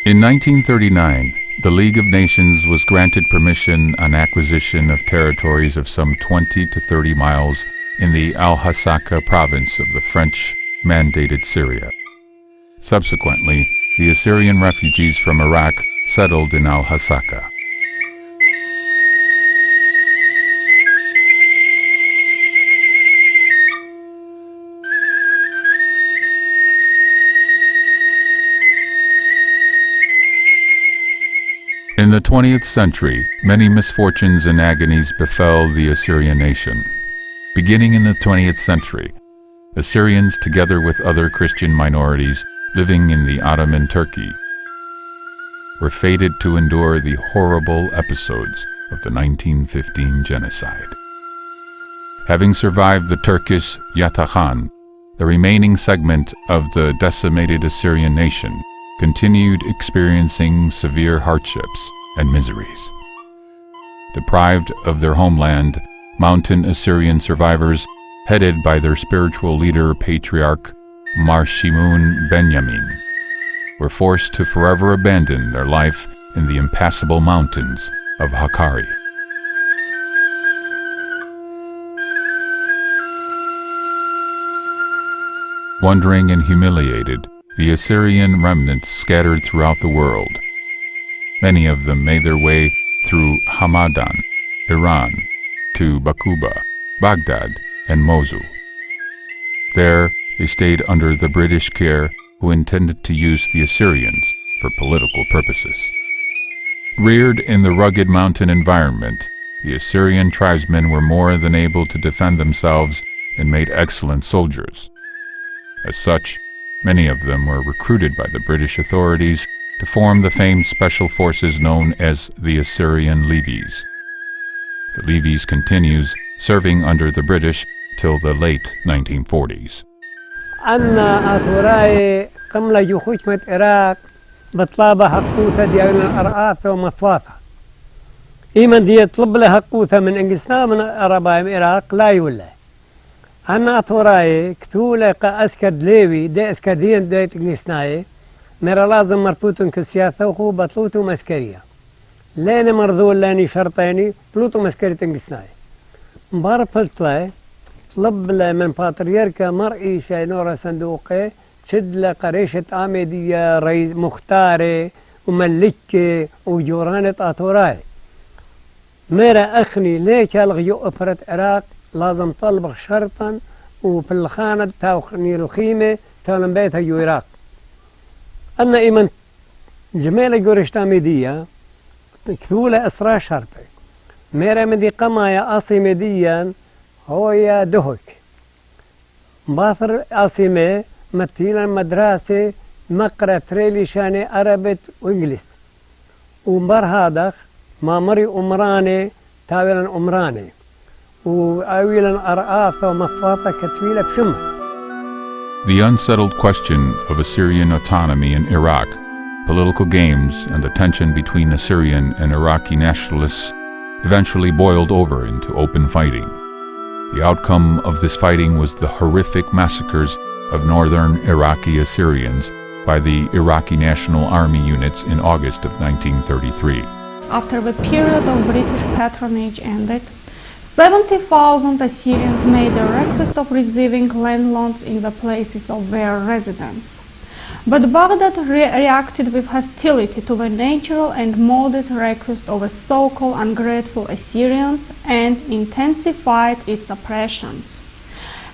In 1939, the League of Nations was granted permission on acquisition of territories of some 20 to 30 miles in the Al-Hasaka province of the French-mandated Syria. Subsequently, the Assyrian refugees from Iraq settled in Al-Hasaka. In the 20th century, many misfortunes and agonies befell the Assyrian nation. Beginning in the 20th century, Assyrians, together with other Christian minorities living in the Ottoman Turkey, were fated to endure the horrible episodes of the 1915 genocide. Having survived the Turkish Yatahan, the remaining segment of the decimated Assyrian nation continued experiencing severe hardships and miseries. Deprived of their homeland, mountain Assyrian survivors, headed by their spiritual leader, Patriarch Marshimun Benyamin, were forced to forever abandon their life in the impassable mountains of Hakkari. Wandering and humiliated, the Assyrian remnants scattered throughout the world. Many of them made their way through Hamadan, Iran, to Bakuba, Baghdad, and Mosul. There, they stayed under the British care, who intended to use the Assyrians for political purposes. Reared in the rugged mountain environment, the Assyrian tribesmen were more than able to defend themselves and made excellent soldiers. As such, many of them were recruited by the British authorities to form the famed special forces known as the Assyrian Levies. The Levies continues serving under the British till the late 1940s. أنا أتوراي قملة يخوشمة العراق بطلابة حقوثة ديالنا الأرآثة ومطواثة. إيمن دي يطلب لها حقوثة من إنجلسنا من أرباي من العراق لا يولى. أنا أتوراي كتولة كأسكد ليوي دي أسكدين دي إنجلسناي مرا لازم مربوطن كسياسة وخو بطلوتو مسكرية. لاني مرذول لاني شرطيني بلوتو مسكرية إنجلسناي. مبارا بلطلة طلب من باتريركا مرئي شاينورا صندوقي تشد لقريشة آميدية رئيس مختاري وملكي وجورانة آتوراي ميرا أخني ليش ألغيو أفرة عراق لازم طلب شرطا وبالخانة تاوخني الخيمة تاولن بيتها يو عراق أنا إيمن جميلة جورشت آميدية كثولة أسرى شرطي ميرا من دي قمايا آصيميديا هو يا دهك باثر عاصمة مثيلا مدرسة مقرأ تريلي شاني عربي وإنجليز ومبر هادخ ما مري أمراني تاويلا أمراني وأويلا أرآثة ومفاطة كتويلة بشمه. The unsettled question of Assyrian autonomy in Iraq, political games, and the tension between Assyrian and Iraqi nationalists eventually boiled over into open fighting. The outcome of this fighting was the horrific massacres of northern Iraqi Assyrians by the Iraqi National Army units in August of 1933. After the period of British patronage ended, 70,000 Assyrians made a request of receiving land loans in the places of their residence. But Baghdad reacted with hostility to the natural and modest request of the so-called ungrateful Assyrians and intensified its oppressions.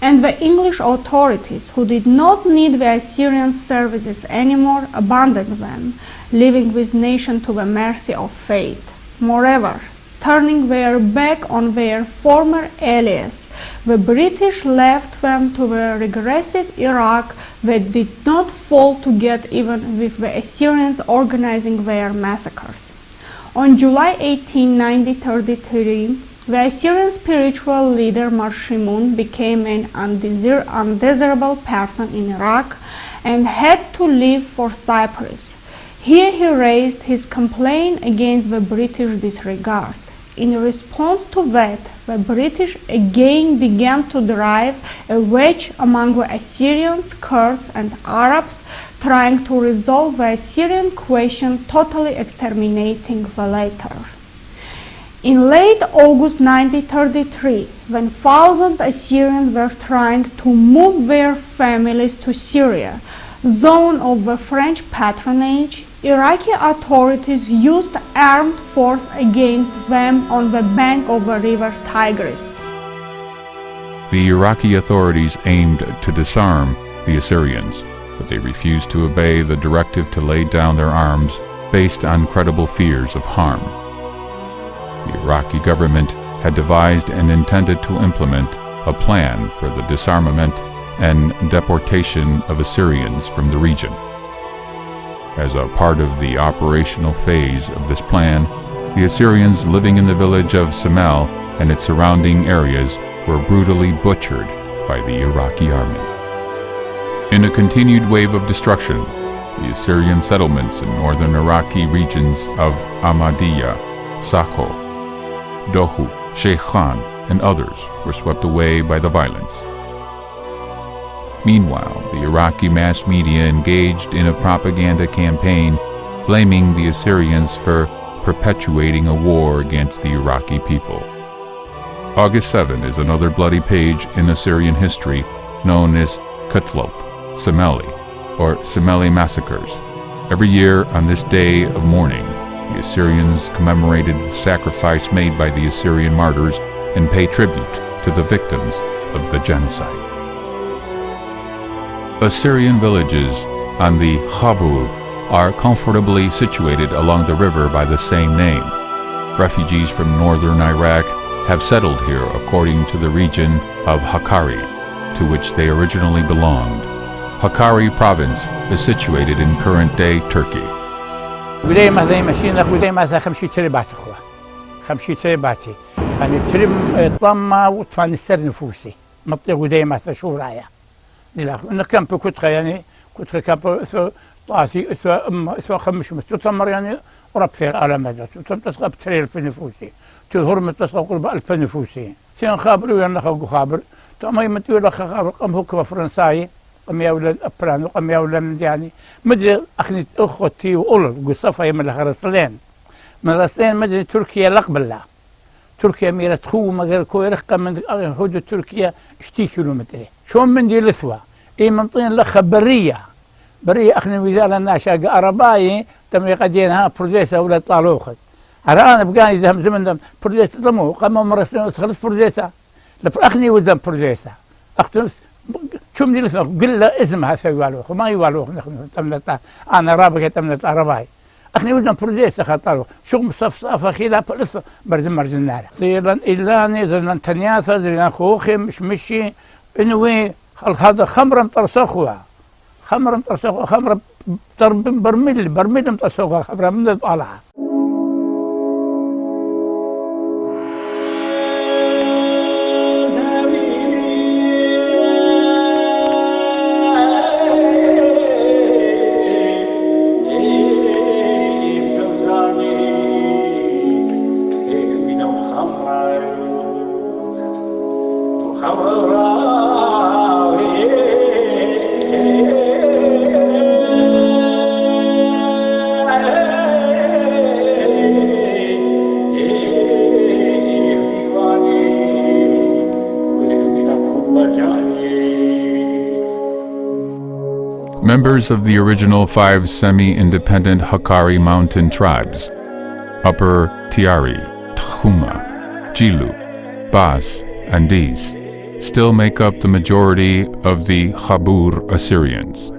And the English authorities, who did not need the Assyrian services anymore, abandoned them, leaving this nation to the mercy of fate. Moreover, turning their back on their former allies, the British left them to the regressive Iraq that did not fall to get even with the Assyrians organizing their massacres. On July 18, 1933, the Assyrian spiritual leader Marshimun became an undesirable person in Iraq and had to leave for Cyprus. Here he raised his complaint against the British disregard. In response to that, the British again began to drive a wedge among the Assyrians, Kurds, and Arabs, trying to resolve the Assyrian question, totally exterminating the latter. In late August 1933, when thousands of Assyrians were trying to move their families to Syria, zone of the French patronage, Iraqi authorities used armed force against them on the bank of the river Tigris. The Iraqi authorities aimed to disarm the Assyrians, but they refused to obey the directive to lay down their arms based on credible fears of harm. The Iraqi government had devised and intended to implement a plan for the disarmament and deportation of Assyrians from the region. As a part of the operational phase of this plan, the Assyrians living in the village of Samel and its surrounding areas were brutally butchered by the Iraqi army. In a continued wave of destruction, the Assyrian settlements in northern Iraqi regions of Ahmadiyya, Sakho, Dohu, Sheikh Khan, and others were swept away by the violence. Meanwhile, the Iraqi mass media engaged in a propaganda campaign blaming the Assyrians for perpetuating a war against the Iraqi people. August 7 is another bloody page in Assyrian history known as Kutlop, Semeli, or Semeli massacres. Every year on this day of mourning, the Assyrians commemorated the sacrifice made by the Assyrian martyrs and pay tribute to the victims of the genocide. Assyrian villages on the Khabur are comfortably situated along the river by the same name. Refugees from northern Iraq have settled here according to the region of Hakkari, to which they originally belonged. Hakkari province is situated in current-day Turkey. بداية ما زي ماشينا بداية ما زي خمشي تربات أخوة خمشي ترباتي يعني ترم طمة وتفان السر نفوسي مطيق بداية ما شو رايا نلاخ إن كم بكتخة يعني كتخة كم سو طاسي سو خمش مستو تمر يعني ورب ثير على مدى تم تسقى بتريل في نفوسي تظهر متسقى قرب ألف نفوسي سين خابر ويانا خو خابر تما يمتيو لك خابر قم هو فرنساي قم يا ولد أبران وقم يا ولد يعني مدري أخني أخوتي وأول قصفة يمن الخرسلين من الخرسلين مدري تركيا لقبلة تركيا ميرة تخو مغير كويرخ من حدود تركيا 60 كيلومتر شو من دي لثوة إيه منطين لخ برية أخني وزارة الناشا عرباي تم يقدينها بروجيسة ولا طالوخت على أنا بقاني ذهم زمن بروجيسة ضمو قام مرسلين خلص بروجيسة لأخني وذم بروجيسة أختنس شو من لثوة قل اسمها سيوالوخ وما يوالوخ تمنت أنا رابقة تمنت عرباي أخني وزن بروجيسة خطالوخ شو مصفصافة خلاف لسه مرجن نار زيران إيلاني زيران تنياثة زيران خوخي مشي إنوي هذا خمر مطرسخوا خمر برميل مطرسخوا خمر من الطالعة Members of the original 5 semi-independent Hakkari mountain tribes, Upper Tiari, Tkhuma, Jilu, Bas, and Dis, still make up the majority of the Khabur Assyrians.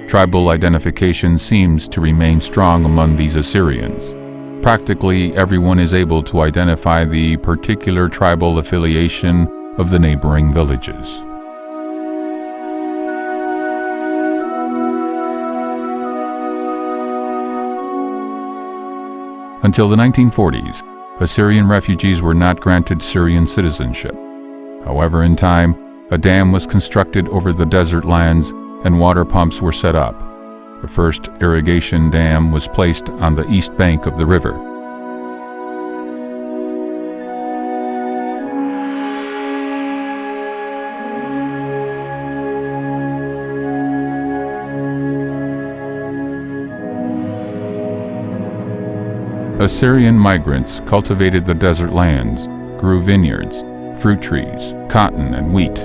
Tribal identification seems to remain strong among these Assyrians. Practically everyone is able to identify the particular tribal affiliation of the neighboring villages. Until the 1940s, Assyrian refugees were not granted Syrian citizenship. However, in time, a dam was constructed over the desert lands and water pumps were set up. The first irrigation dam was placed on the east bank of the river. Assyrian migrants cultivated the desert lands, grew vineyards, fruit trees, cotton, and wheat.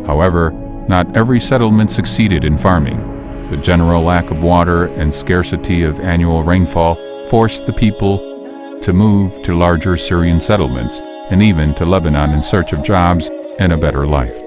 However, not every settlement succeeded in farming. The general lack of water and scarcity of annual rainfall forced the people to move to larger Syrian settlements and even to Lebanon in search of jobs and a better life.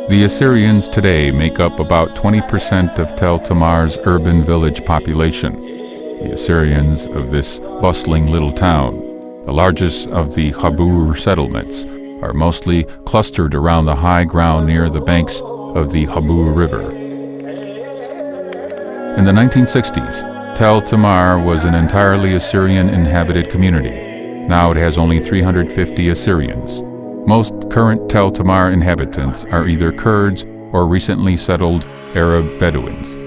The Assyrians today make up about 20% of Tel Tamar's urban village population. The Assyrians of this bustling little town, the largest of the Habur settlements, are mostly clustered around the high ground near the banks of the Habur River. In the 1960s, Tel Tamar was an entirely Assyrian inhabited community. Now it has only 350 Assyrians. Most current Tel Tamar inhabitants are either Kurds or recently settled Arab Bedouins.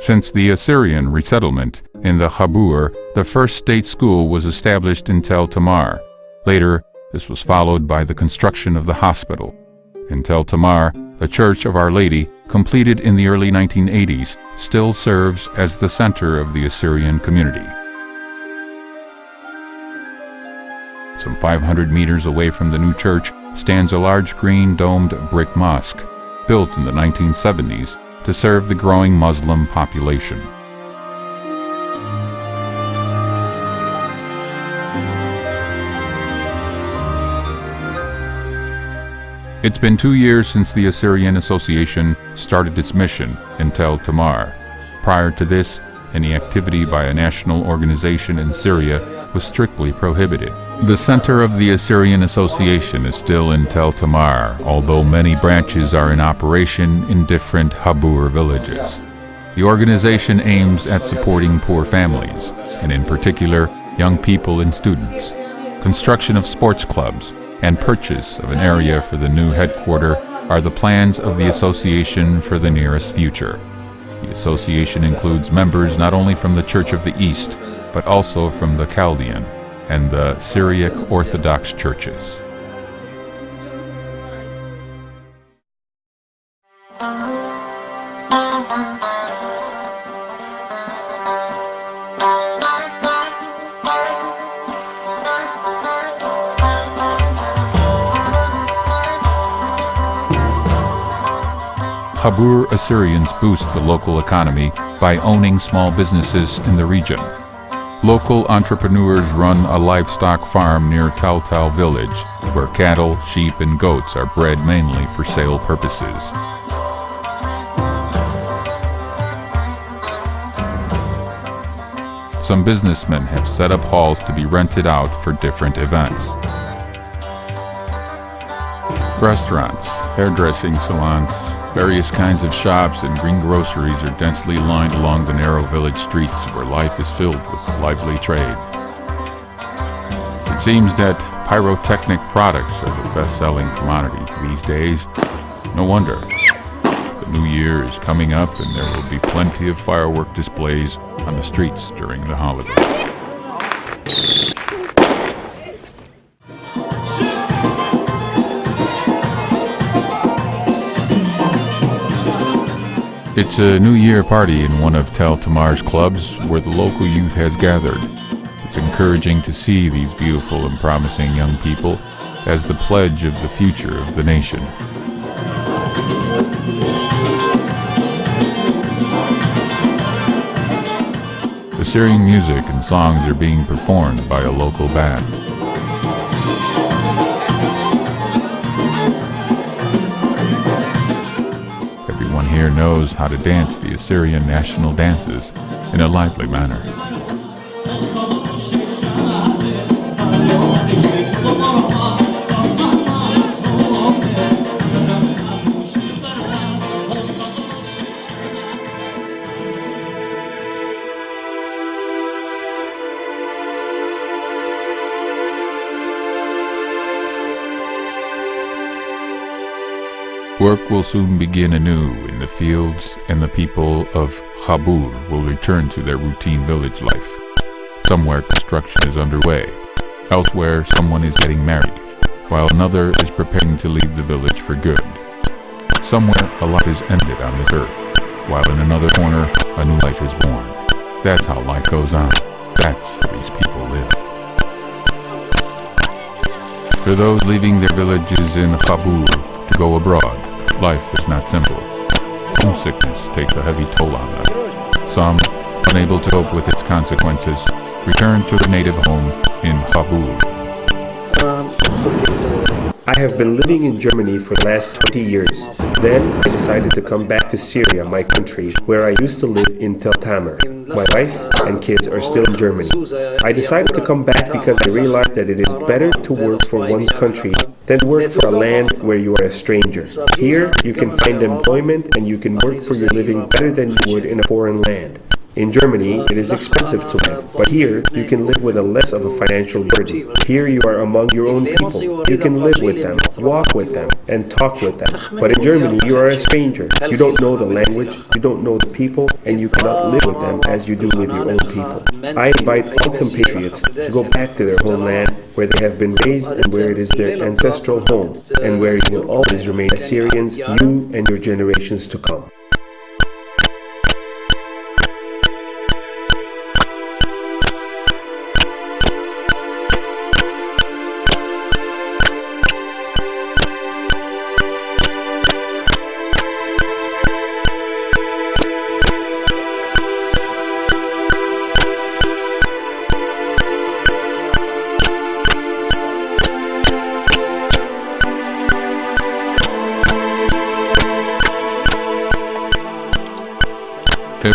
Since the Assyrian resettlement in the Habur, the first state school was established in Tel Tamar. Later, this was followed by the construction of the hospital. In Tel Tamar, the Church of Our Lady, completed in the early 1980s, still serves as the center of the Assyrian community. Some 500 meters away from the new church stands a large green domed brick mosque, built in the 1970s to serve the growing Muslim population. It's been 2 years since the Assyrian Association started its mission in Tel Tamar. Prior to this, any activity by a national organization in Syria was strictly prohibited. The center of the Assyrian Association is still in Tel Tamar, although many branches are in operation in different Habur villages. The organization aims at supporting poor families, and in particular, young people and students. Construction of sports clubs and purchase of an area for the new headquarters are the plans of the association for the nearest future. The association includes members not only from the Church of the East, but also from the Chaldean and the Syriac Orthodox churches. Habur Assyrians boost the local economy by owning small businesses in the region. Local entrepreneurs run a livestock farm near Taltal village, where cattle, sheep, and goats are bred mainly for sale purposes. Some businessmen have set up halls to be rented out for different events. Restaurants, hairdressing salons, various kinds of shops, and green groceries are densely lined along the narrow village streets where life is filled with lively trade. It seems that pyrotechnic products are the best-selling commodity these days. No wonder. The new year is coming up and there will be plenty of firework displays on the streets during the holidays. It's a New Year party in one of Tel Tamar's clubs where the local youth has gathered. It's encouraging to see these beautiful and promising young people as the pledge of the future of the nation. Assyrian music and songs are being performed by a local band. Everyone here knows how to dance the Assyrian national dances in a lively manner. Work will soon begin anew in the fields, and the people of Khabur will return to their routine village life. Somewhere construction is underway. Elsewhere, someone is getting married, while another is preparing to leave the village for good. Somewhere, a life is ended on this earth, while in another corner, a new life is born. That's how life goes on. That's how these people live. For those leaving their villages in Khabur to go abroad, life is not simple. Homesickness takes a heavy toll on them. Some, unable to cope with its consequences, return to their native home in Khabur. I have been living in Germany for the last 20 years. Then I decided to come back to Syria, my country, where I used to live in Tel Tamer. My wife and kids are still in Germany. I decided to come back because I realized that it is better to work for one's country than work for a land where you are a stranger. Here, you can find employment and you can work for your living better than you would in a foreign land. In Germany, it is expensive to live, but here you can live with a less of a financial burden. Here you are among your own people. You can live with them, walk with them, and talk with them. But in Germany, you are a stranger. You don't know the language, you don't know the people, and you cannot live with them as you do with your own people. I invite all compatriots to go back to their homeland, where they have been raised and where it is their ancestral home, and where you will always remain Assyrians, you and your generations to come.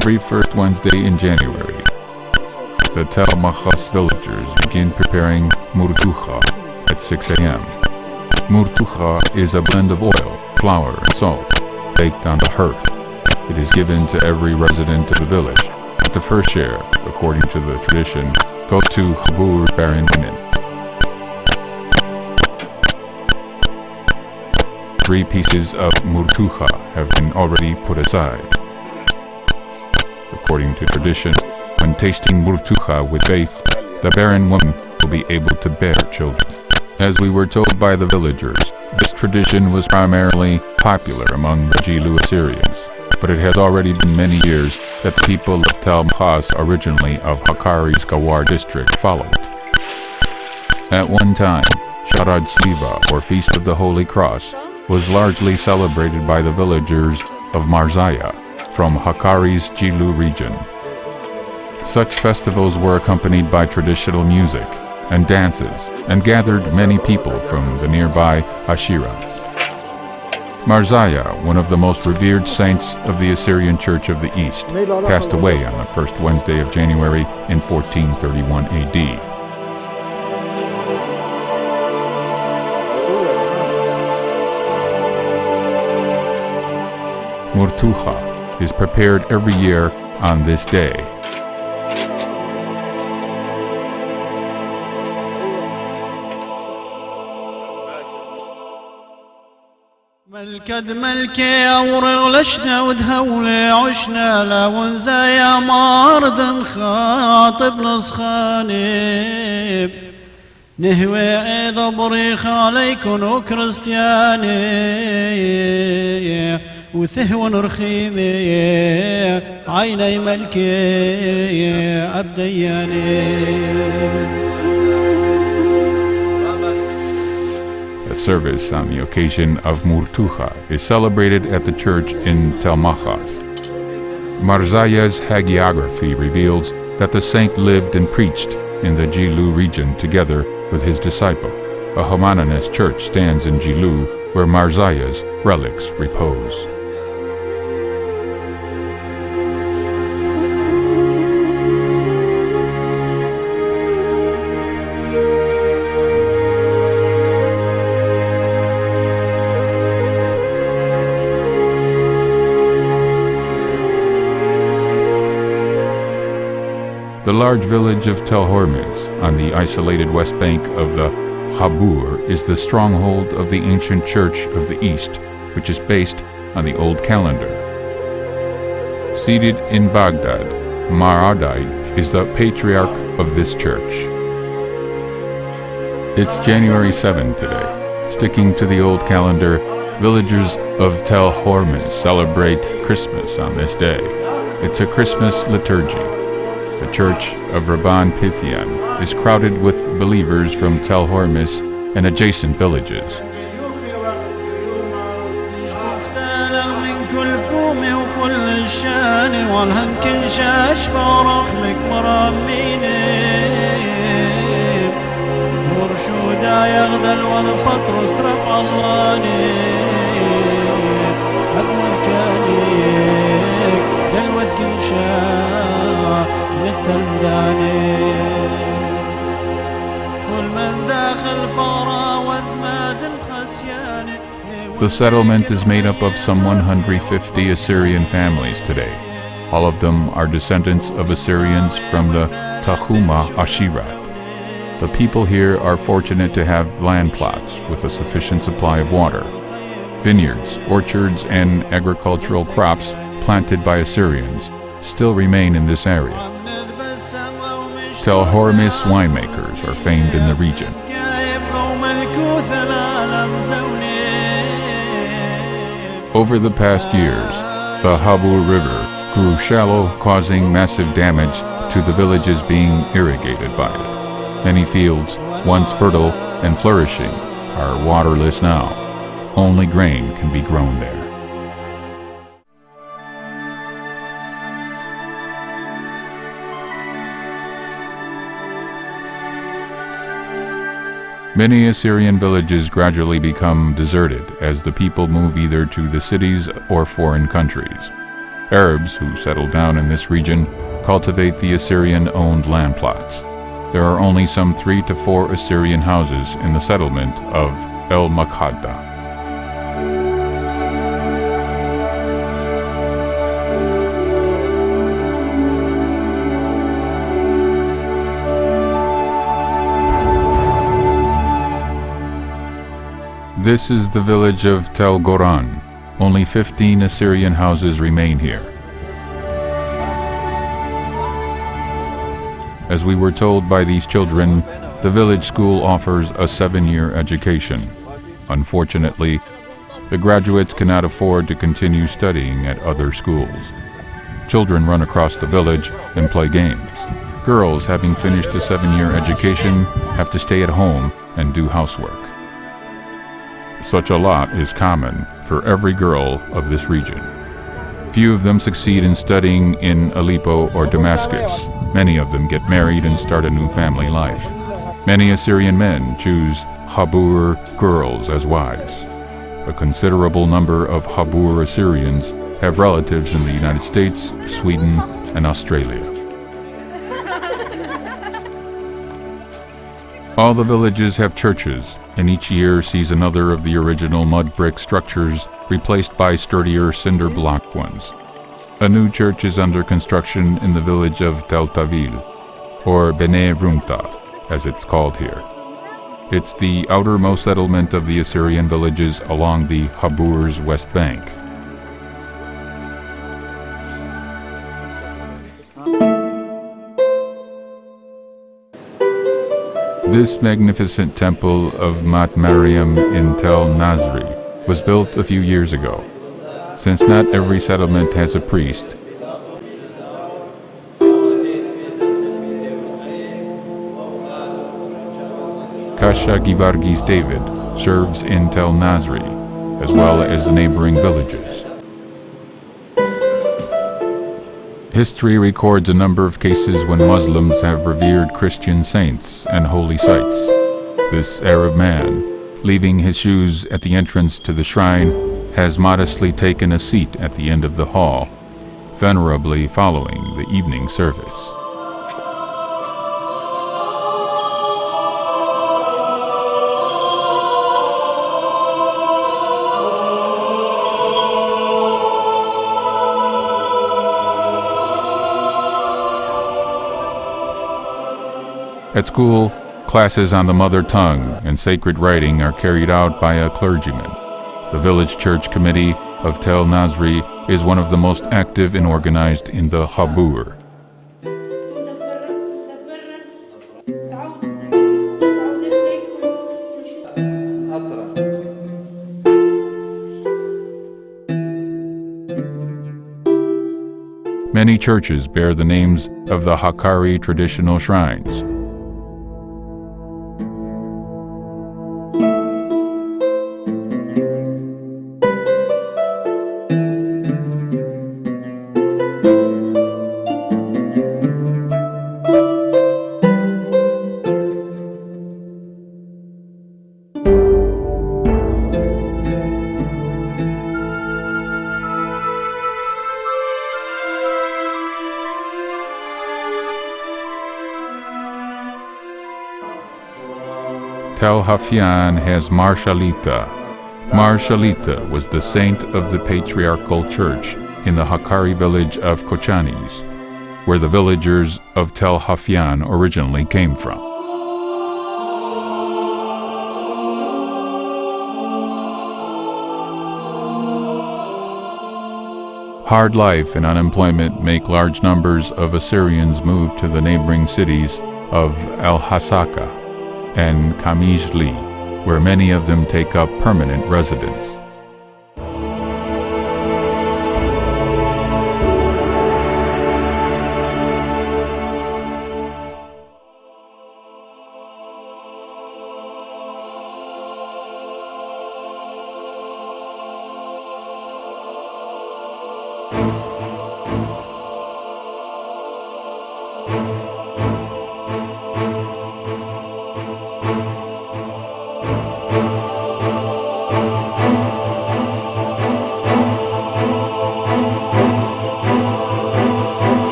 Every first Wednesday in January, the Tel Machas villagers begin preparing murtucha at 6 a.m. Murtucha is a blend of oil, flour, and salt, baked on the hearth. It is given to every resident of the village, but the first share, according to the tradition, goes to Khabur barren women. 3 pieces of murtucha have been already put aside. According to tradition, when tasting murtucha with faith, the barren woman will be able to bear children. As we were told by the villagers, this tradition was primarily popular among the Jilu Assyrians, but it has already been many years that the people of Tel Machas, originally of Hakkari's Gawar district, followed. At one time, Sharad Sliva, or Feast of the Holy Cross, was largely celebrated by the villagers of Marzaya, from Hakkari's Jilu region. Such festivals were accompanied by traditional music and dances and gathered many people from the nearby Ashirats. Marzaya, one of the most revered saints of the Assyrian Church of the East, passed away on the first Wednesday of January in 1431 AD. Murtucha is prepared every year on this day. ملكد ملكي أورغ لشنا ودهولي عشنا لون زي مارد خاطب نسخاني نهوي عيد بريخ عليكن وكريستياني وثهو نرخيمي عيني ملكي عبدياني. A service on the occasion of Murtucha is celebrated at the church in Tel Machas. Marzaya's hagiography reveals that the saint lived and preached in the Jilu region together with his disciple. A homonymous church stands in Jilu where Marzaya's relics repose. The large village of Tel Hormizd, on the isolated west bank of the Khabur, is the stronghold of the ancient Church of the East, which is based on the old calendar. Seated in Baghdad, Maradai is the patriarch of this church. It's January 7 today. Sticking to the old calendar, villagers of Tel Hormuz celebrate Christmas on this day. It's a Christmas liturgy. The church of Rabban Pithian is crowded with believers from Tel Hormuz and adjacent villages. The settlement is made up of some 150 Assyrian families today. All of them are descendants of Assyrians from the Tahuma Ashirat. The people here are fortunate to have land plots with a sufficient supply of water. Vineyards, orchards, and agricultural crops planted by Assyrians still remain in this area. Tel Hormuz winemakers are famed in the region. Over the past years, the Habur River grew shallow, causing massive damage to the villages being irrigated by it. Many fields, once fertile and flourishing, are waterless now. Only grain can be grown there. Many Assyrian villages gradually become deserted as the people move either to the cities or foreign countries. Arabs who settle down in this region cultivate the Assyrian-owned land plots. There are only some 3 to 4 Assyrian houses in the settlement of El Makhadda. This is the village of Tel Goran. Only 15 Assyrian houses remain here. As we were told by these children, the village school offers a 7-year education. Unfortunately, the graduates cannot afford to continue studying at other schools. Children run across the village and play games. Girls, having finished a 7-year education, have to stay at home and do housework. Such a lot is common for every girl of this region. Few of them succeed in studying in Aleppo or Damascus. Many of them get married and start a new family life. Many Assyrian men choose Habur girls as wives. A considerable number of Habur Assyrians have relatives in the United States, Sweden, and Australia. All the villages have churches, and each year sees another of the original mud brick structures replaced by sturdier cinder block ones. A new church is under construction in the village of Tel Tavil, or Bene Rumta, as it's called here. It's the outermost settlement of the Assyrian villages along the Habur's west bank. This magnificent temple of Mat Mariam in Tel Nazri was built a few years ago. Since not every settlement has a priest, Kasha Givargis David serves in Tel Nazri, as well as the neighboring villages. History records a number of cases when Muslims have revered Christian saints and holy sites. This Arab man, leaving his shoes at the entrance to the shrine, has modestly taken a seat at the end of the hall, venerably following the evening service. At school, classes on the mother tongue and sacred writing are carried out by a clergyman. The village church committee of Tel Nazri is one of the most active and organized in the Habur. Many churches bear the names of the Hakkari traditional shrines. Tel Hafian has Mar Shalita. Mar Shalita was the saint of the patriarchal church in the Hakkari village of Kochanis, where the villagers of Tel Hafian originally came from. Hard life and unemployment make large numbers of Assyrians move to the neighboring cities of El-Hasaka and Kamishli, where many of them take up permanent residence.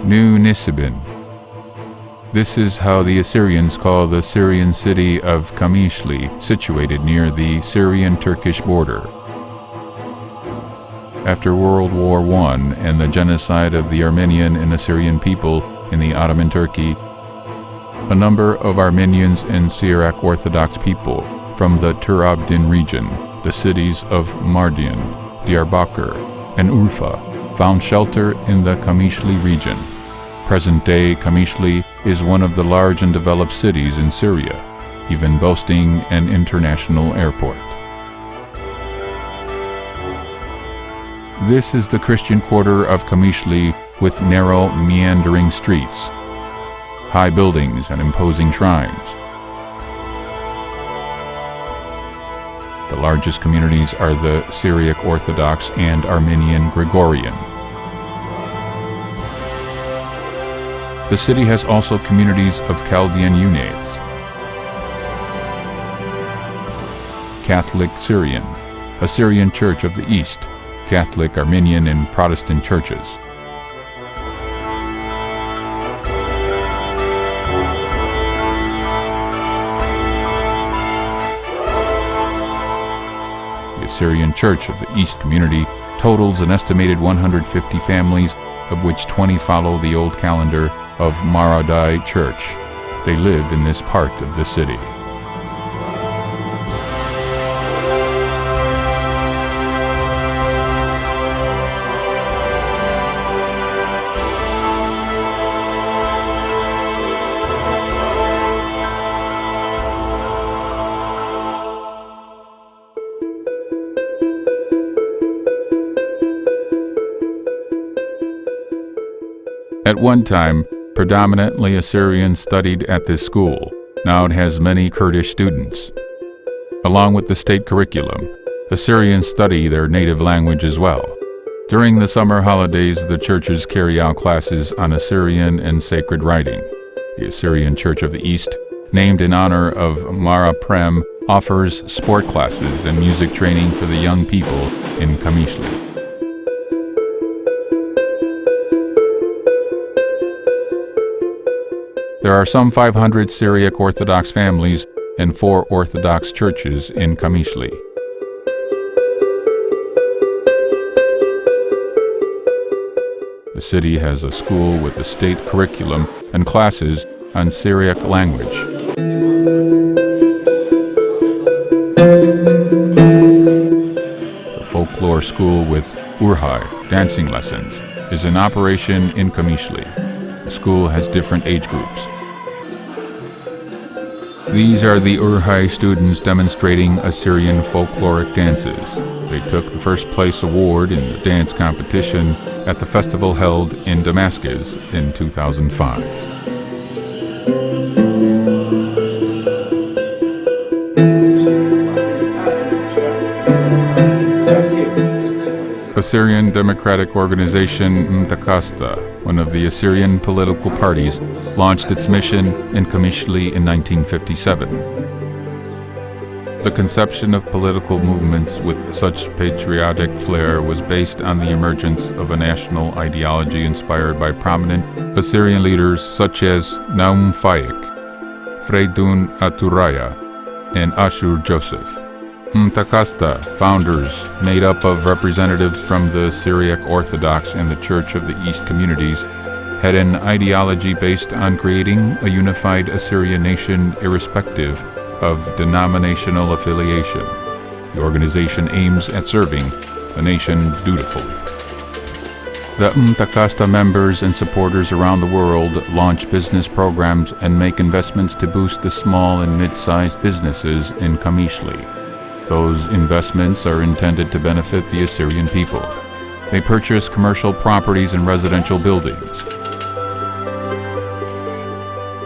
New Nisibin. This is how the Assyrians call the Syrian city of Kamishli, situated near the Syrian-Turkish border. After World War I and the genocide of the Armenian and Assyrian people in the Ottoman Turkey, a number of Armenians and Syriac Orthodox people from the Turabdin region, the cities of Mardin, Diyarbakir, and Urfa, found shelter in the Kamishli region. Present-day Kamishli is one of the large and developed cities in Syria, even boasting an international airport. This is the Christian quarter of Kamishli with narrow, meandering streets, high buildings, and imposing shrines. The largest communities are the Syriac Orthodox and Armenian Gregorian. The city has also communities of Chaldean Uniates, Catholic Syrian, Assyrian Church of the East, Catholic Armenian and Protestant churches. The Assyrian Church of the East community totals an estimated 150 families, of which 20 follow the old calendar of Maradai Church. They live in this part of the city. At one time, predominantly Assyrians studied at this school. Now it has many Kurdish students. Along with the state curriculum, Assyrians study their native language as well. During the summer holidays, the churches carry out classes on Assyrian and sacred writing. The Assyrian Church of the East, named in honor of Mara Prem, offers sport classes and music training for the young people in Kamishli. There are some 500 Syriac Orthodox families and 4 Orthodox churches in Kamishli. The city has a school with a state curriculum and classes on Syriac language. The folklore school with Urhai, dancing lessons, is in operation in Kamishli. The school has different age groups. These are the Urhai students demonstrating Assyrian folkloric dances. They took the first place award in the dance competition at the festival held in Damascus in 2005. Assyrian Democratic Organization Mtakasta, one of the Assyrian political parties, launched its mission in Kamishli in 1957. The conception of political movements with such patriotic flair was based on the emergence of a national ideology inspired by prominent Assyrian leaders such as Naum Faik, Freydun Aturaya, and Ashur Joseph. Mtakasta, founders made up of representatives from the Syriac Orthodox and the Church of the East communities, had an ideology based on creating a unified Assyrian nation irrespective of denominational affiliation. The organization aims at serving the nation dutifully. The Mtakasta members and supporters around the world launch business programs and make investments to boost the small and mid-sized businesses in Kamishli. Those investments are intended to benefit the Assyrian people. They purchase commercial properties and residential buildings.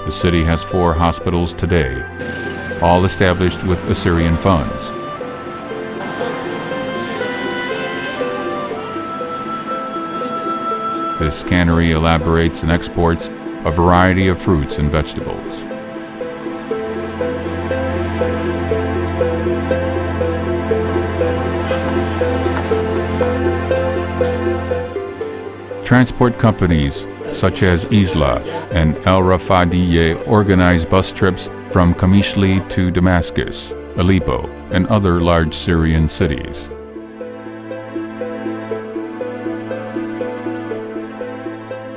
The city has 4 hospitals today, all established with Assyrian funds. This cannery elaborates and exports a variety of fruits and vegetables. Transport companies such as Isla and El Rafadiyeh organize bus trips from Kamishli to Damascus, Aleppo, and other large Syrian cities.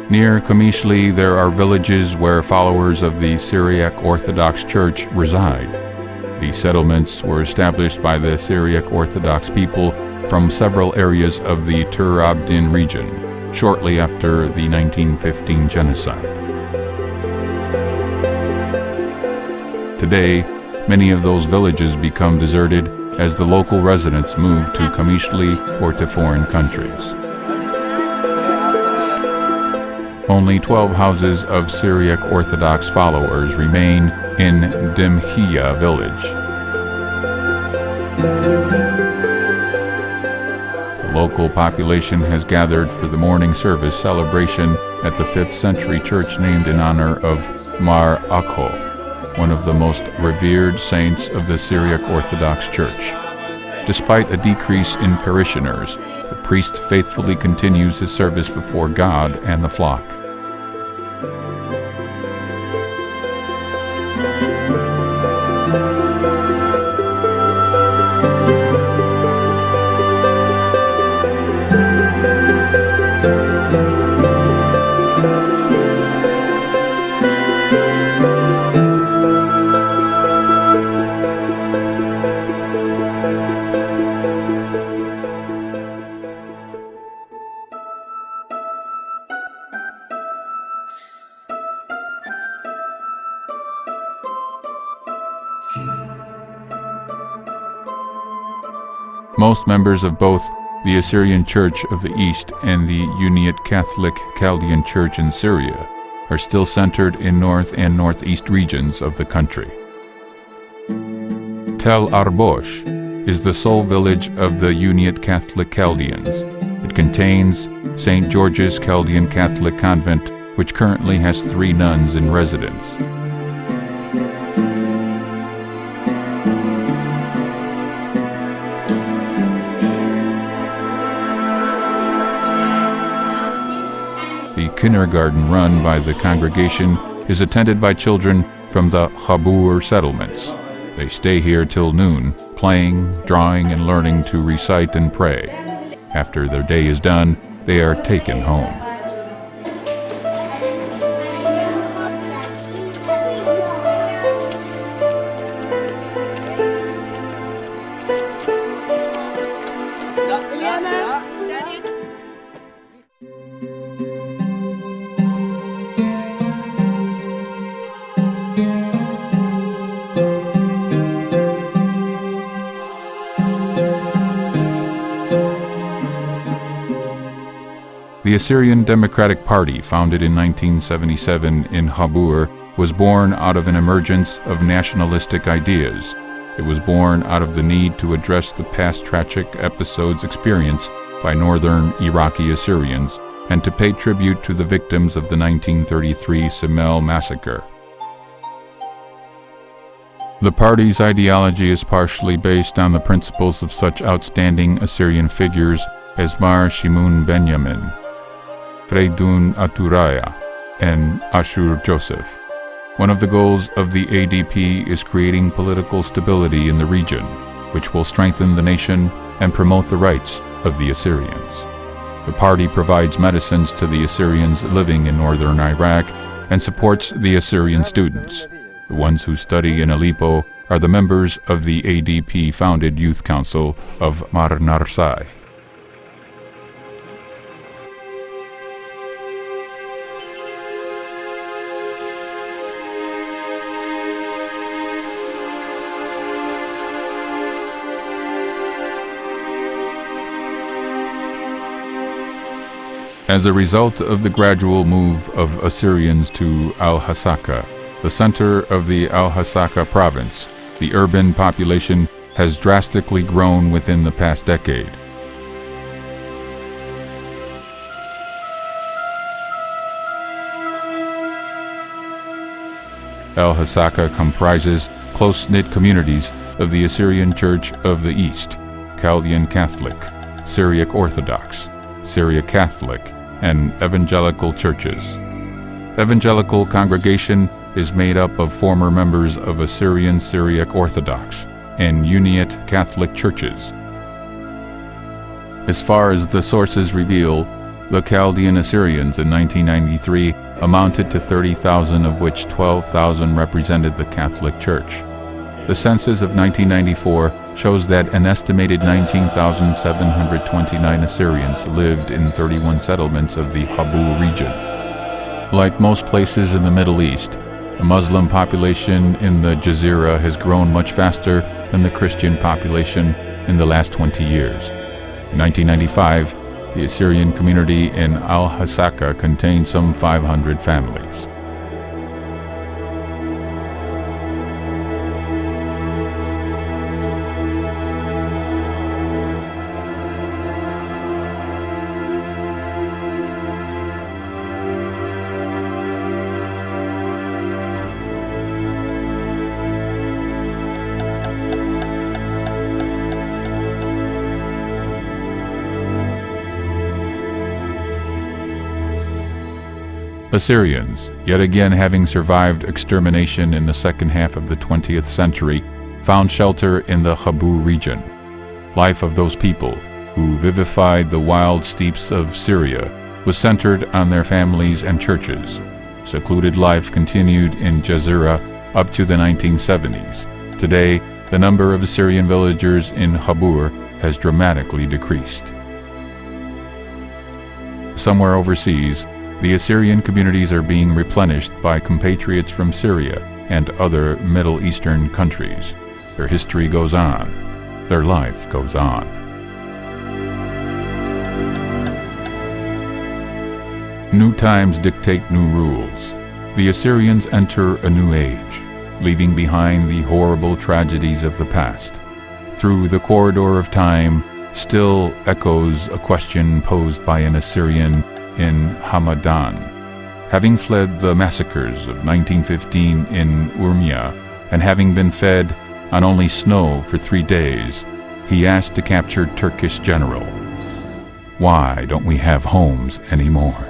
Near Kamishli, there are villages where followers of the Syriac Orthodox Church reside. These settlements were established by the Syriac Orthodox people from several areas of the Tur Abdin region, shortly after the 1915 genocide. Today, many of those villages become deserted as the local residents move to Kamishli or to foreign countries. Only 12 houses of Syriac Orthodox followers remain in Demhiya village. The local population has gathered for the morning service celebration at the 5th century church named in honor of Mar Akho, one of the most revered saints of the Syriac Orthodox Church. Despite a decrease in parishioners, the priest faithfully continues his service before God and the flock. Most members of both the Assyrian Church of the East and the Uniate Catholic Chaldean Church in Syria are still centered in north and northeast regions of the country. Tel Arbosh is the sole village of the Uniate Catholic Chaldeans. It contains St. George's Chaldean Catholic Convent, which currently has 3 nuns in residence. The kindergarten run by the congregation is attended by children from the Chabur settlements. They stay here till noon, playing, drawing, and learning to recite and pray. After their day is done, they are taken home. The Assyrian Democratic Party, founded in 1977 in Habur, was born out of an emergence of nationalistic ideas. It was born out of the need to address the past tragic episodes experienced by northern Iraqi Assyrians and to pay tribute to the victims of the 1933 Simele massacre. The party's ideology is partially based on the principles of such outstanding Assyrian figures as Mar Shimun Benjamin, Freydun Aturaya, and Ashur Joseph. One of the goals of the ADP is creating political stability in the region, which will strengthen the nation and promote the rights of the Assyrians. The party provides medicines to the Assyrians living in northern Iraq and supports the Assyrian students. The ones who study in Aleppo are the members of the ADP-founded Youth Council of Mar Narsai. As a result of the gradual move of Assyrians to Al-Hasaka, the center of the Al-Hasaka province, the urban population has drastically grown within the past decade. Al-Hasaka comprises close-knit communities of the Assyrian Church of the East, Chaldean Catholic, Syriac Orthodox, Syriac Catholic, and evangelical churches. Evangelical congregation is made up of former members of Assyrian Syriac Orthodox and Uniate Catholic churches. As far as the sources reveal, the Chaldean Assyrians in 1993 amounted to 30,000, of which 12,000 represented the Catholic Church. The census of 1994 shows that an estimated 19,729 Assyrians lived in 31 settlements of the Habur region. Like most places in the Middle East, the Muslim population in the Jazeera has grown much faster than the Christian population in the last 20 years. In 1995, the Assyrian community in Al-Hasaka contained some 500 families. Assyrians, yet again having survived extermination in the second half of the 20th century, found shelter in the Habur region. Life of those people, who vivified the wild steppes of Syria, was centered on their families and churches. Secluded life continued in Jazeera up to the 1970s. Today, the number of Assyrian villagers in Habur has dramatically decreased. Somewhere overseas, the Assyrian communities are being replenished by compatriots from Syria and other Middle Eastern countries. Their history goes on. Their life goes on. New times dictate new rules. The Assyrians enter a new age, leaving behind the horrible tragedies of the past. Through the corridor of time still echoes a question posed by an Assyrian in Hamadan. Having fled the massacres of 1915 in Urmia, and having been fed on only snow for 3 days, he asked a captured Turkish general, "Why don't we have homes anymore?"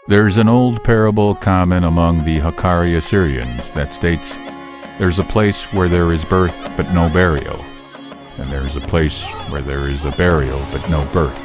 There's an old parable common among the Hakkari Assyrians that states, "There's a place where there is birth but no burial. and there is a place where there is a burial but no birth.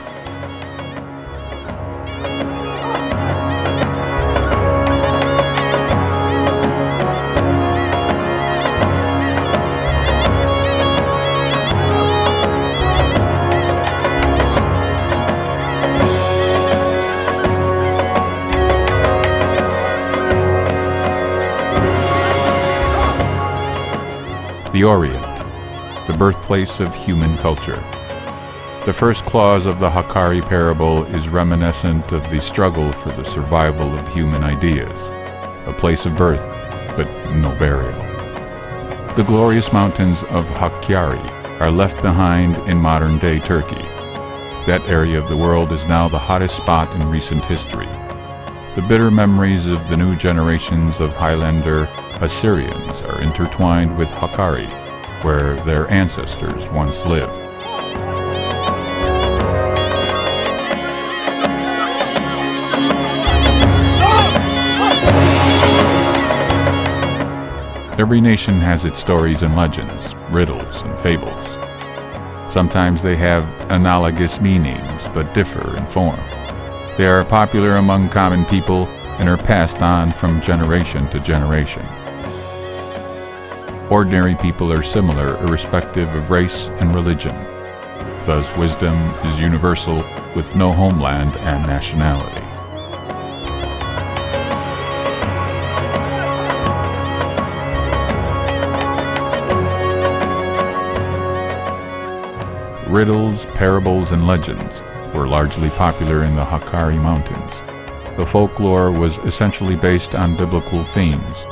The Orient, the birthplace of human culture. The first clause of the Hakkari parable is reminiscent of the struggle for the survival of human ideas, a place of birth, but no burial. The glorious mountains of Hakkari are left behind in modern-day Turkey. That area of the world is now the hottest spot in recent history. The bitter memories of the new generations of Highlander Assyrians are intertwined with Hakkari, where their ancestors once lived. Every nation has its stories and legends, riddles and fables. Sometimes they have analogous meanings but differ in form. They are popular among common people and are passed on from generation to generation. Ordinary people are similar irrespective of race and religion. Thus, wisdom is universal with no homeland and nationality. Riddles, parables, and legends were largely popular in the Hakkari Mountains. The folklore was essentially based on biblical themes.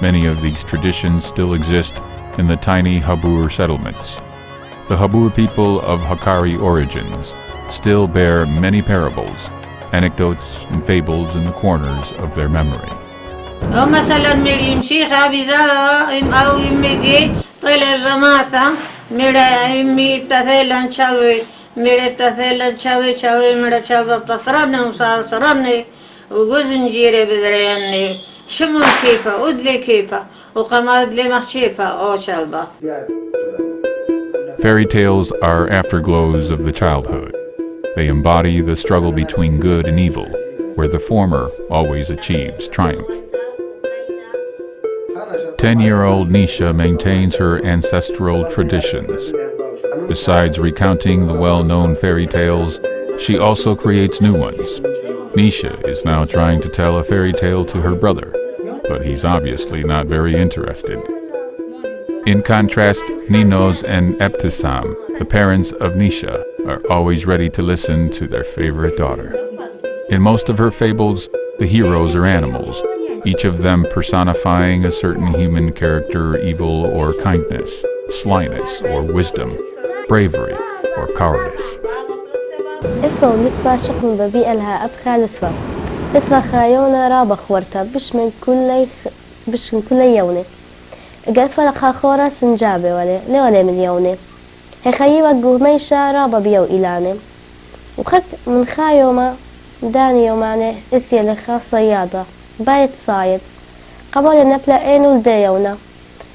Many of these traditions still exist in the tiny Habur settlements. The Habur people of Hakkari origins still bear many parables, anecdotes, and fables in the corners of their memory. Fairy tales are afterglows of the childhood. They embody the struggle between good and evil, where the former always achieves triumph. 10-year-old Nisha maintains her ancestral traditions. Besides recounting the well-known fairy tales, she also creates new ones. Nisha is now trying to tell a fairy tale to her brother, but he's obviously not very interested. In contrast, Ninos and Ebtisam, the parents of Nisha, are always ready to listen to their favorite daughter. In most of her fables, the heroes are animals, each of them personifying a certain human character, evil or kindness, slyness or wisdom, bravery or cowardice. إثوى ونثوى شقم ببيئة لها أبخى لثوى إثوى خايونا رابا خورتا بش من كل يوني قلفة لخا خورا سنجابي ولي من يوني هي خيوة قوميشا رابا بيو إلاني وخك من خايوما داني يوماني إثيا لخا صيادة بايت صايد قبل نبلا عينو لديونا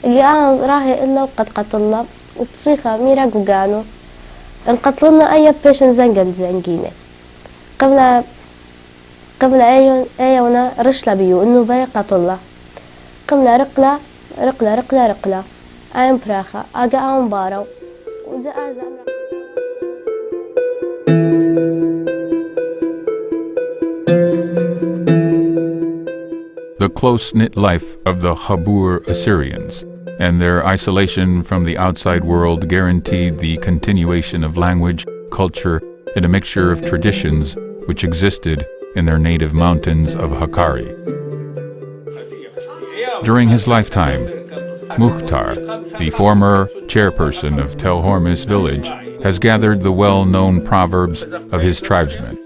قام راهي إلا وقد قتلنا وبصيخة ميرا قوغانو انقتلنا أي بيشن زنجيني قبل أيونا رشلا بيو إنه باي قتلنا قبل رقلة عين براخة أجا عم بارو وده أزعم. The close-knit life of the Habur Assyrians and their isolation from the outside world guaranteed the continuation of language, culture, and a mixture of traditions which existed in their native mountains of Hakkari. During his lifetime, Mukhtar, the former chairperson of Tel Hormis village, has gathered the well-known proverbs of his tribesmen.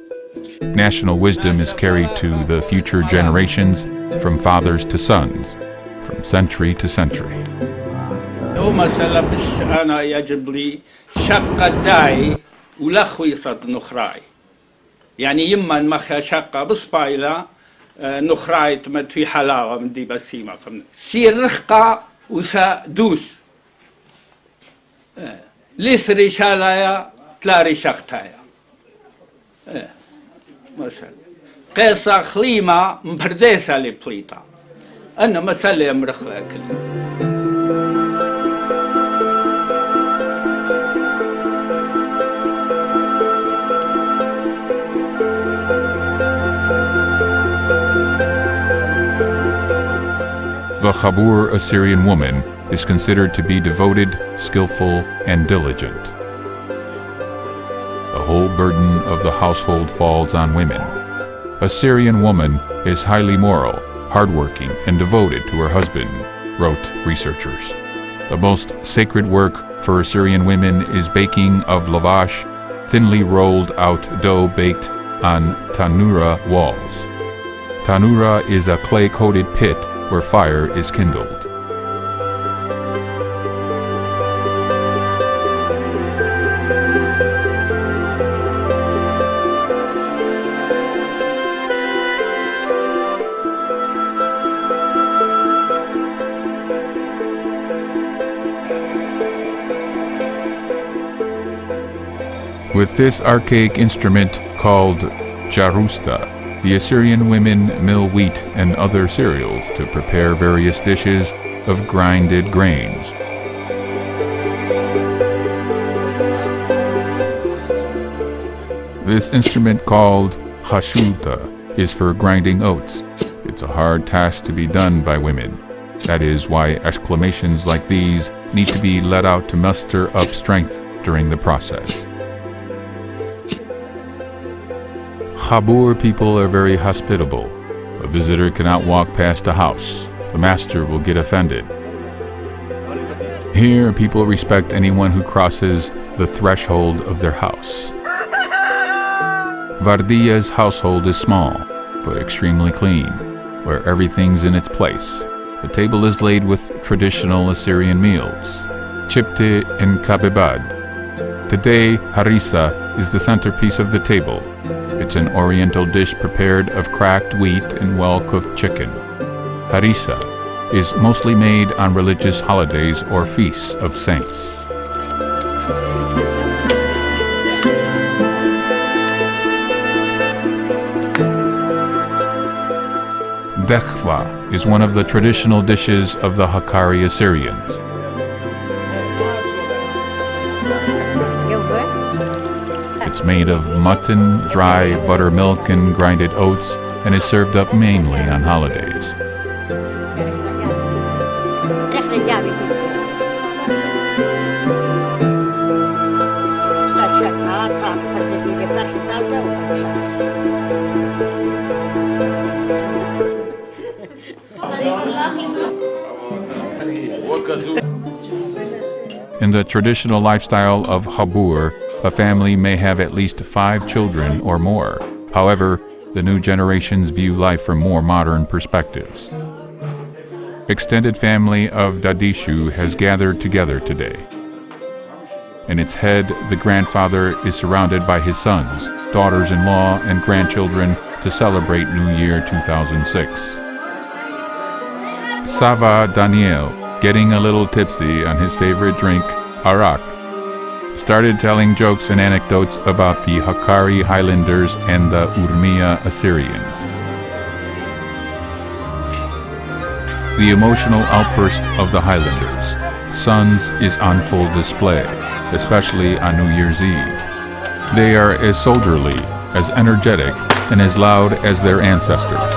National wisdom is carried to the future generations from fathers to sons, from century to century. مثلا بس أنا يجب لي شقة داي ولخوي صد نخراي يعني يما مخا شقة بصبايلة نخراي تمتوي حلاوة من دي بسيمة سير رخقة وسا دوس ليس رشالايا تلا رشاقتايا مثلا قيصة خليمة مبرديسة لبليطة أنا مسألة مرخلة كلها. The Chabur Assyrian woman is considered to be devoted, skillful, and diligent. The whole burden of the household falls on women. A Syrian woman is highly moral, hardworking, and devoted to her husband, wrote researchers. The most sacred work for Assyrian women is baking of lavash, thinly rolled out dough baked on tanura walls. Tanura is a clay-coated pit where fire is kindled. With this archaic instrument called jarusta, the Assyrian women mill wheat and other cereals to prepare various dishes of grinded grains. This instrument called chashuta is for grinding oats. It's a hard task to be done by women. That is why exclamations like these need to be let out to muster up strength during the process. Chabur people are very hospitable. A visitor cannot walk past a house. The master will get offended. Here, people respect anyone who crosses the threshold of their house. Vardiya's household is small, but extremely clean, where everything's in its place. The table is laid with traditional Assyrian meals, chipte and kabebad. Today, harissa is the centerpiece of the table. It's an oriental dish prepared of cracked wheat and well-cooked chicken. Harissa is mostly made on religious holidays or feasts of saints. Dekhva is one of the traditional dishes of the Hakkari Assyrians. It's made of mutton, dry buttermilk, and grinded oats, and is served up mainly on holidays. In the traditional lifestyle of Chabur, a family may have at least 5 children or more. However, the new generations view life from more modern perspectives. Extended family of Dadishu has gathered together today. In its head, the grandfather is surrounded by his sons, daughters-in-law, and grandchildren to celebrate New Year 2006. Sava Daniel, getting a little tipsy on his favorite drink, arak, started telling jokes and anecdotes about the Hakkari Highlanders and the Urmia Assyrians. The emotional outburst of the Highlanders, sons, is on full display, especially on New Year's Eve. They are as soldierly, as energetic, and as loud as their ancestors.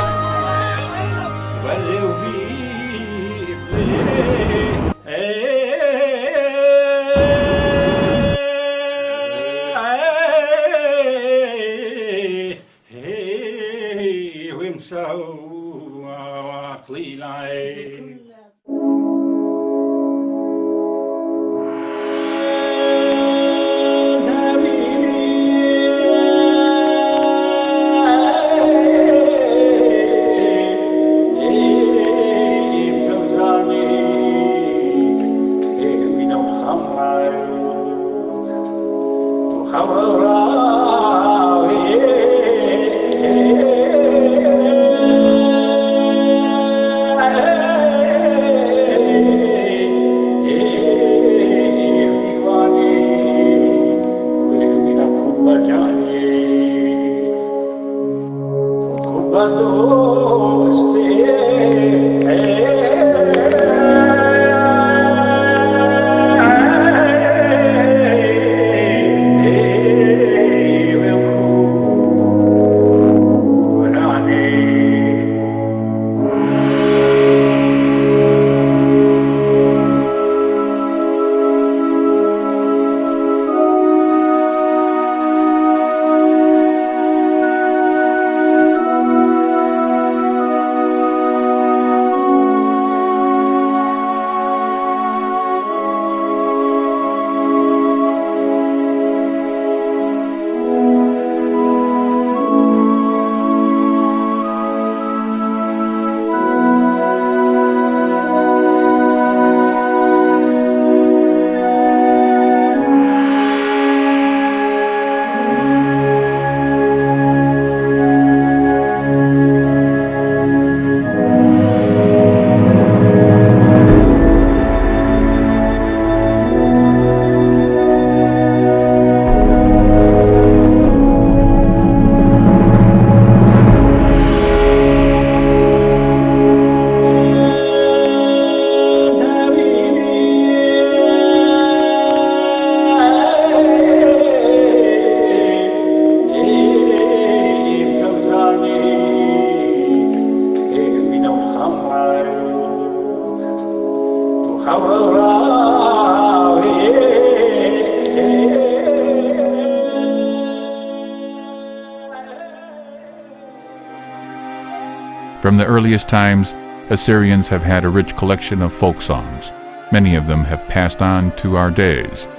From the earliest times, Assyrians have had a rich collection of folk songs. Many of them have passed on to our days.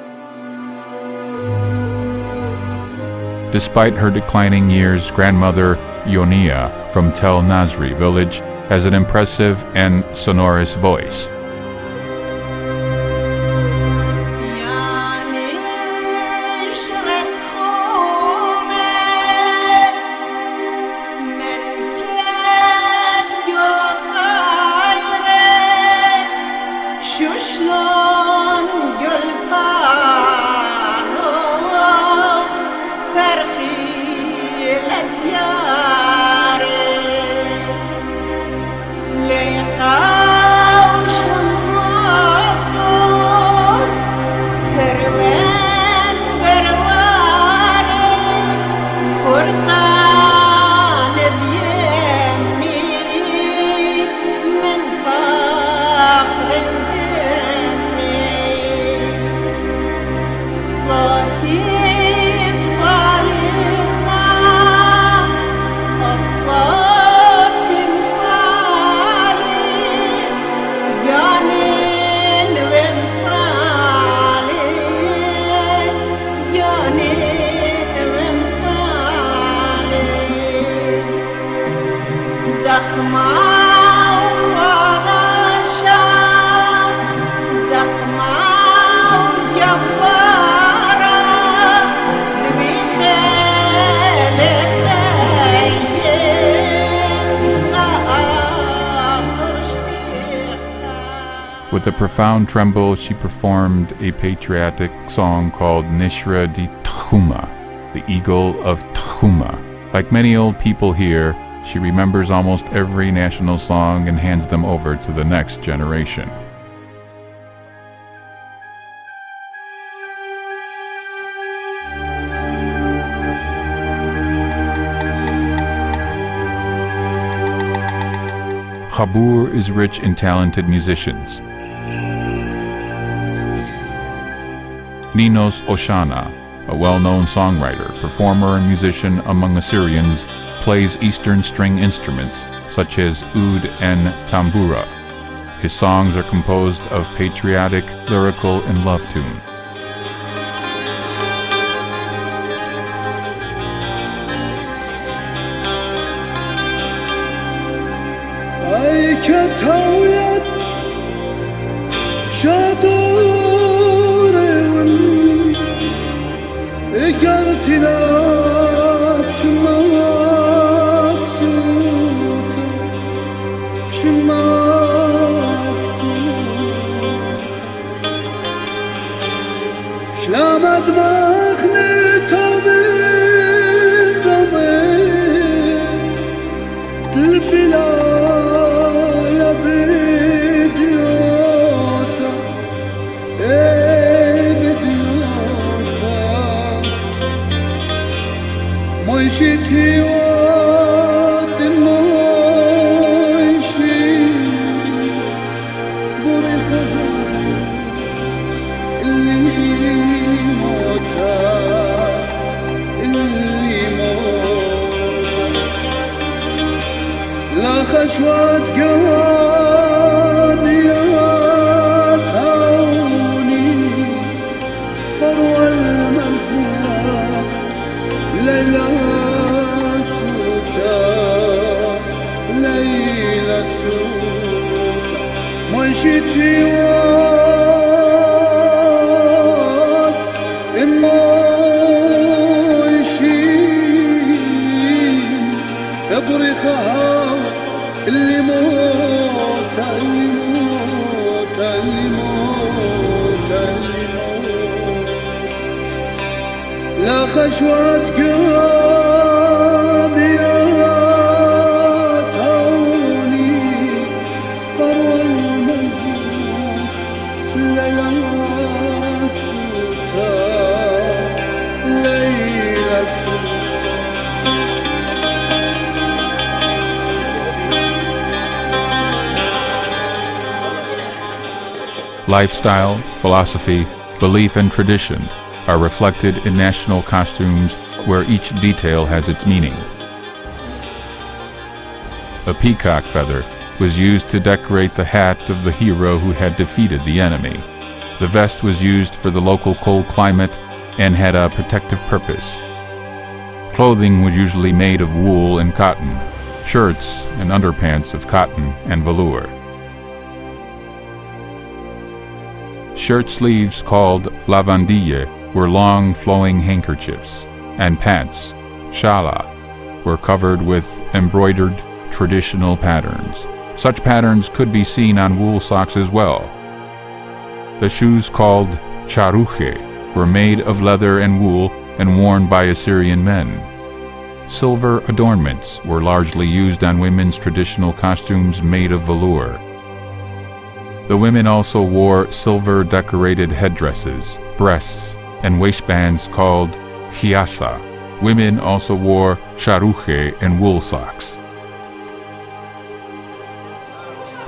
Despite her declining years, grandmother Yonia from Tel Nasri village has an impressive and sonorous voice. With a profound tremble, she performed a patriotic song called Nishra di Tchuma, the Eagle of Tchuma. Like many old people here, she remembers almost every national song and hands them over to the next generation. Chabur is rich in talented musicians. Ninos Oshana, a well-known songwriter, performer, and musician among Assyrians, plays Eastern string instruments such as oud and tambura. His songs are composed of patriotic, lyrical, and love tunes. خشوات قوامي تعوني فروى المنزل ليلة سوتا ليلة سوتا مشيتي وات الموشين ابرخها اللي موت اللي موت اللي موت اللي موت لا خشوات قلبي تعوني فروى المنزل ليلة سوتا ليلة سوتا Lifestyle, philosophy, belief, and tradition are reflected in national costumes where each detail has its meaning. A peacock feather was used to decorate the hat of the hero who had defeated the enemy. The vest was used for the local cold climate and had a protective purpose. Clothing was usually made of wool and cotton, shirts and underpants of cotton and velour. Shirt sleeves called lavandille were long flowing handkerchiefs, and pants, shala, were covered with embroidered traditional patterns. Such patterns could be seen on wool socks as well. The shoes called charuche were made of leather and wool and worn by Assyrian men. Silver adornments were largely used on women's traditional costumes made of velour. The women also wore silver-decorated headdresses, breasts, and waistbands called hiasa. Women also wore charuche and wool socks.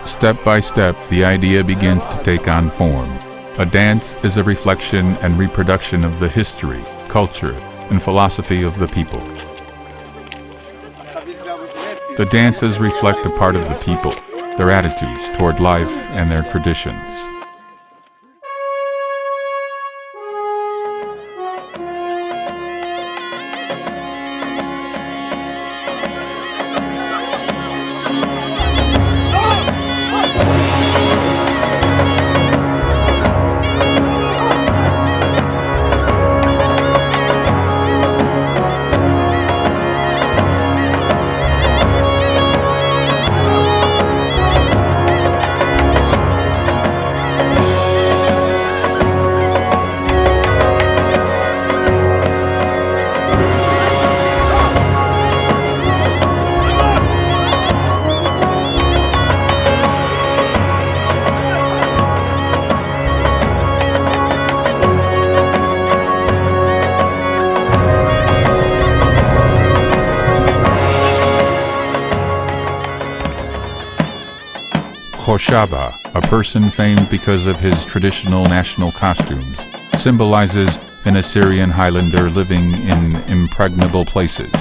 Step by step, the idea begins to take on form. A dance is a reflection and reproduction of the history, culture, and philosophy of the people. The dances reflect a part of the people, their attitudes toward life and their traditions. Khoshaba, a person famed because of his traditional national costumes, symbolizes an Assyrian Highlander living in impregnable places.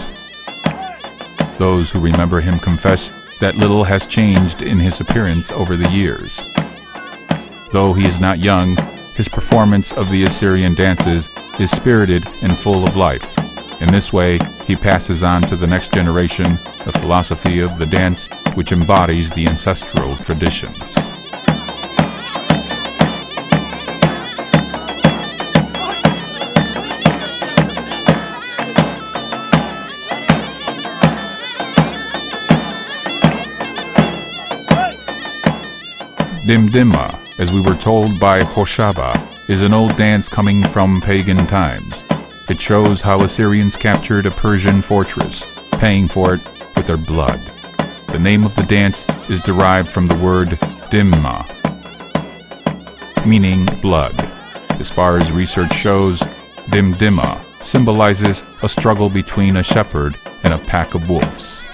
Those who remember him confess that little has changed in his appearance over the years. Though he is not young, his performance of the Assyrian dances is spirited and full of life. In this way, he passes on to the next generation the philosophy of the dance which embodies the ancestral traditions. Dimdima, as we were told by Khoshaba, is an old dance coming from pagan times. It shows how Assyrians captured a Persian fortress, paying for it with their blood. The name of the dance is derived from the word dimma, meaning blood. As far as research shows, dimdima symbolizes a struggle between a shepherd and a pack of wolves.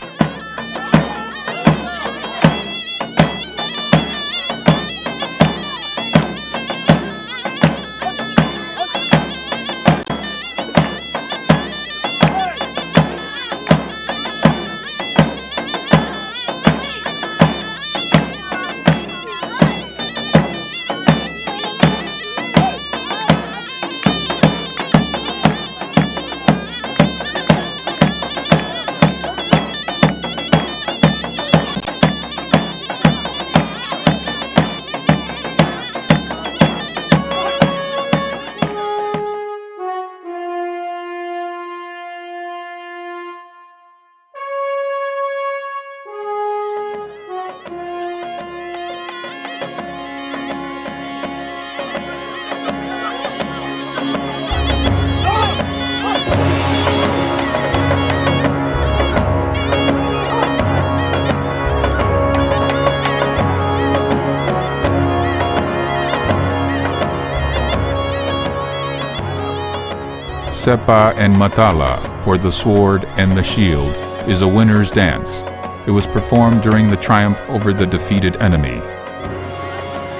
Sepa and Matala, or the sword and the shield, is a winner's dance. It was performed during the triumph over the defeated enemy.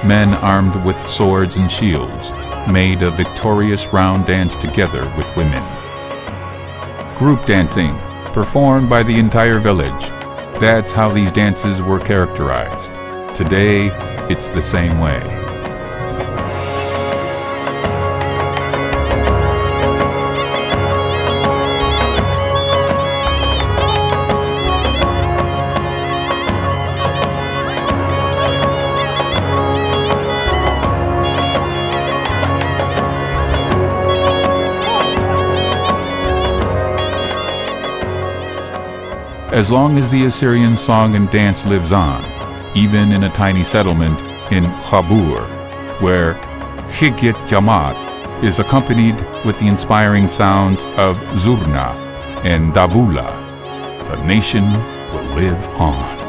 Men armed with swords and shields made a victorious round dance together with women. Group dancing, performed by the entire village. That's how these dances were characterized. Today, it's the same way. As long as the Assyrian song and dance lives on, even in a tiny settlement in Khabur, where Higit Yamat is accompanied with the inspiring sounds of Zurna and Davula, the nation will live on.